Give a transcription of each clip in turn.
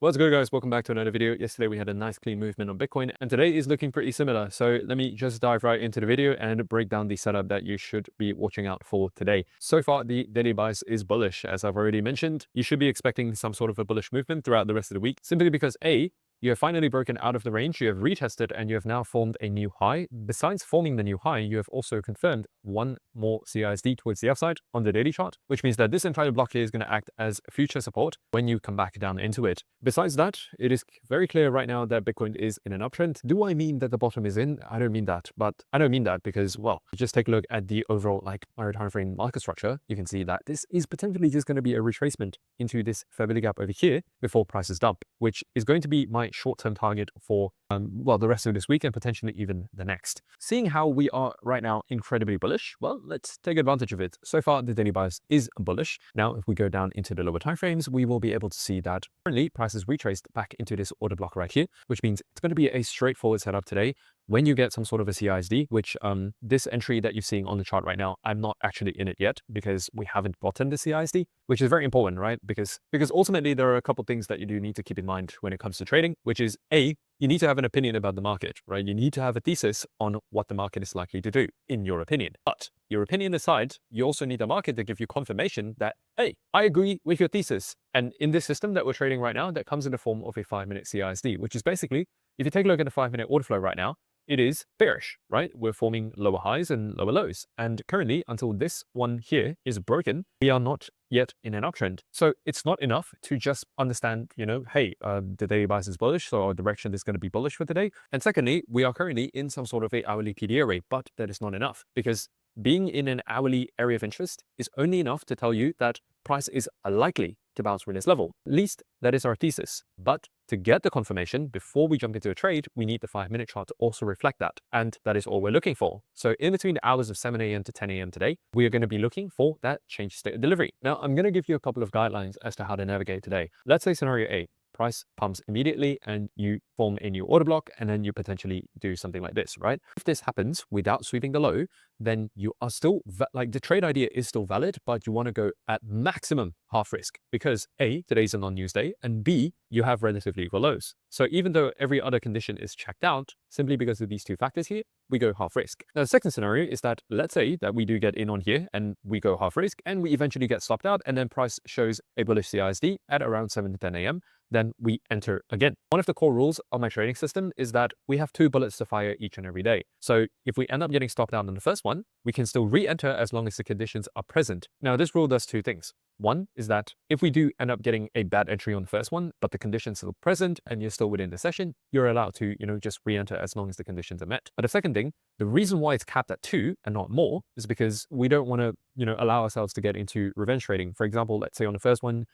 What's good, guys? Welcome back to another video. Yesterday we had a nice clean movement on Bitcoin, and today is looking pretty similar. So let me just dive right into the video and break down the setup that you should be watching out for today. So far, the daily bias is bullish. As I've already mentioned, you should be expecting some sort of a bullish movement throughout the rest of the week, simply because you have finally broken out of the range, you have retested, and you have now formed a new high. Besides forming the new high, you have also confirmed one more CISD towards the upside on the daily chart, which means that this entire block here is going to act as future support when you come back down into it. Besides that, it is very clear right now that Bitcoin is in an uptrend. Do I mean that the bottom is in? I don't mean that, but I don't mean that because, well, just take a look at the overall higher time frame market structure. You can see that this is potentially just going to be a retracement into this fair value gap over here before prices dump, which is going to be my short-term target for well, the rest of this week and potentially even the next. Seeing how we are right now incredibly bullish, well, let's take advantage of it. So far, the daily bias is bullish. Now, if we go down into the lower timeframes, we will be able to see that currently prices retraced back into this order block right here, which means it's going to be a straightforward setup today. When you get some sort of a CISD, which this entry that you're seeing on the chart right now, I'm not actually in it yet because we haven't gotten the CISD, which is very important, right? Because ultimately there are a couple of things that you do need to keep in mind when it comes to trading, which is you need to have an opinion about the market, right? You need to have a thesis on what the market is likely to do, in your opinion. But your opinion aside, you also need the market to give you confirmation that, hey, I agree with your thesis. And in this system that we're trading right now, that comes in the form of a 5-minute CISD, which is basically, if you take a look at the 5-minute order flow right now, it is bearish, right? We're forming lower highs and lower lows. And currently, until this one here is broken, we are not yet in an uptrend. So it's not enough to just understand, hey, the daily bias is bullish, so our direction is going to be bullish for today. And secondly, we are currently in some sort of a hourly PDA rate, but that is not enough because being in an hourly area of interest is only enough to tell you that price is likely to bounce from this level. At least that is our thesis. But to get the confirmation before we jump into a trade, we need the 5-minute chart to also reflect that. And that is all we're looking for. So in between the hours of 7 a.m. to 10 a.m. today, we are going to be looking for that change state of delivery. Now, I'm going to give you a couple of guidelines as to how to navigate today. Let's say scenario A. Price pumps immediately and you form a new order block and then you potentially do something like this, right? If this happens without sweeping the low, then you are still the trade idea is still valid, but you want to go at maximum half risk because A, today's a non-news day, and B, you have relatively equal lows. So even though every other condition is checked out, simply because of these two factors here, we go half risk. Now, the second scenario is that let's say that we do get in on here and we go half risk and we eventually get stopped out and then price shows a bullish CISD at around 7 to 10 a.m. Then we enter again. One of the core rules of my trading system is that we have 2 bullets to fire each and every day. So if we end up getting stopped out on the first one, we can still re-enter as long as the conditions are present. Now, this rule does 2 things. One is that if we do end up getting a bad entry on the first one, but the conditions are still present and you're still within the session, you're allowed to, just re-enter as long as the conditions are met. But the second thing, the reason why it's capped at 2 and not more is because we don't want to, allow ourselves to get into revenge trading. For example, let's say on the first one,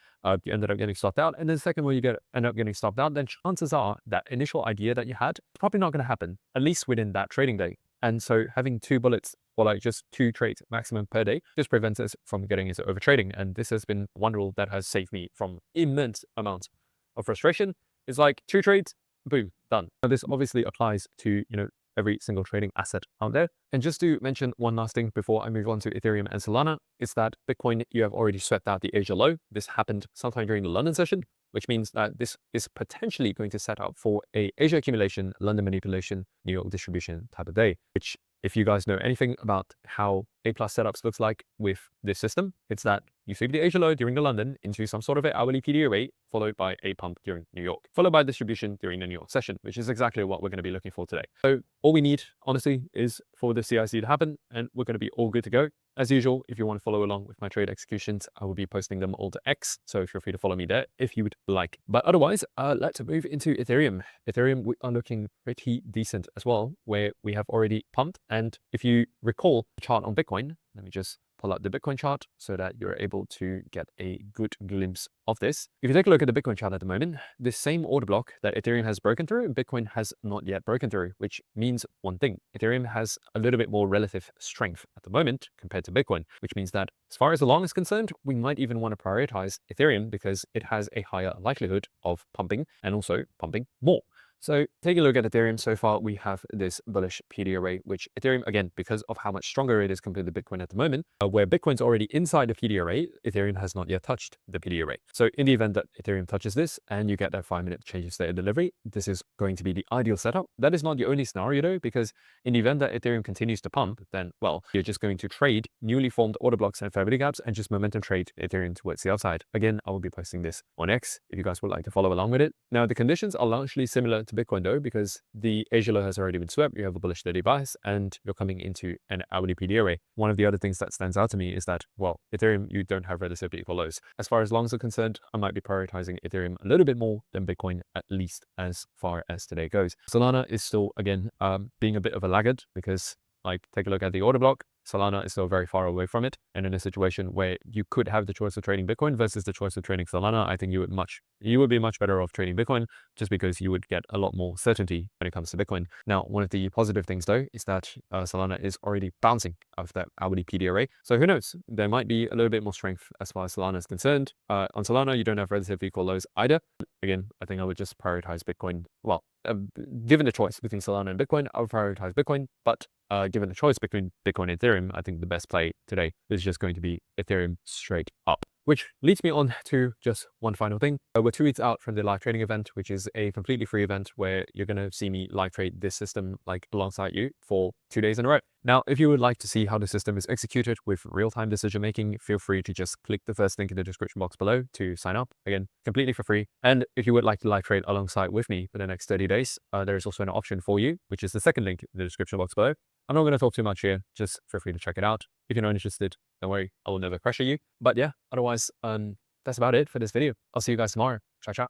you ended up getting stopped out, and then the second one end up getting stopped out, then chances are that initial idea that you had is probably not going to happen, at least within that trading day. And so having 2 bullets or just 2 trades maximum per day just prevents us from getting into overtrading. And this has been one rule that has saved me from immense amounts of frustration. It's like 2 trades, boom, done. Now, this obviously applies to, every single trading asset out there. And just to mention one last thing before I move on to Ethereum and Solana, is that Bitcoin, you have already swept out the Asia low. This happened sometime during the London session, which means that this is potentially going to set up for a Asia accumulation, London manipulation, New York distribution type of day, which if you guys know anything about how A+ setups looks like with this system, it's that you sweep the Asia low during the London into some sort of an hourly PDA rate, followed by a pump during New York, followed by distribution during the New York session, which is exactly what we're going to be looking for today. So all we need, honestly, is for the CIC to happen, and we're going to be all good to go. As usual, if you want to follow along with my trade executions, I will be posting them all to X, so feel free to follow me there if you would like. But otherwise, let's move into Ethereum. Ethereum, we are looking pretty decent as well, where we have already pumped. And if you recall the chart on Bitcoin, let me just pull out the Bitcoin chart so that you're able to get a good glimpse of this. If you take a look at the Bitcoin chart at the moment, this same order block that Ethereum has broken through, Bitcoin has not yet broken through, which means one thing. Ethereum has a little bit more relative strength at the moment compared to Bitcoin, which means that as far as the long is concerned, we might even want to prioritize Ethereum because it has a higher likelihood of pumping and also pumping more. So taking a look at Ethereum so far, we have this bullish PD array, which Ethereum, again, because of how much stronger it is compared to Bitcoin at the moment, where Bitcoin's already inside the PD array, Ethereum has not yet touched the PD array. So in the event that Ethereum touches this and you get that 5-minute change of state of delivery, this is going to be the ideal setup. That is not the only scenario though, because in the event that Ethereum continues to pump, then, well, you're just going to trade newly formed order blocks and fair value gaps and just momentum trade Ethereum towards the upside. Again, I will be posting this on X if you guys would like to follow along with it. Now, the conditions are largely similar to Bitcoin though, because the Asia low has already been swept, you have a bullish steady bias, and you're coming into an hourly PD array. One of the other things that stands out to me is that, well, Ethereum, you don't have relatively equal lows. As far as longs are concerned, I might be prioritizing Ethereum a little bit more than Bitcoin, at least as far as today goes. Solana is still, again, being a bit of a laggard because, like, take a look at the order block. Solana is still very far away from it. And in a situation where you could have the choice of trading Bitcoin versus the choice of trading Solana, I think you would be much better off trading Bitcoin, just because you would get a lot more certainty when it comes to Bitcoin. Now, one of the positive things though is that Solana is already bouncing off that hourly PD array. So who knows? There might be a little bit more strength as far as Solana is concerned. On Solana, you don't have relatively equal lows either. Again, I think I would just prioritize Bitcoin. Well, given the choice between Solana and Bitcoin, I would prioritize Bitcoin, but given the choice between Bitcoin and Ethereum, I think the best play today is just going to be Ethereum straight up. Which leads me on to just one final thing. We're 2 weeks out from the live trading event, which is a completely free event where you're going to see me live trade this system like alongside you for 2 days in a row. Now, if you would like to see how the system is executed with real-time decision making, feel free to just click the first link in the description box below to sign up. Again, completely for free. And if you would like to live trade alongside with me for the next 30 days, there is also an option for you, which is the second link in the description box below. I'm not going to talk too much here. Just feel free to check it out. If you're not interested, don't worry, I will never pressure you. But yeah, otherwise, that's about it for this video. I'll see you guys tomorrow. Ciao, ciao.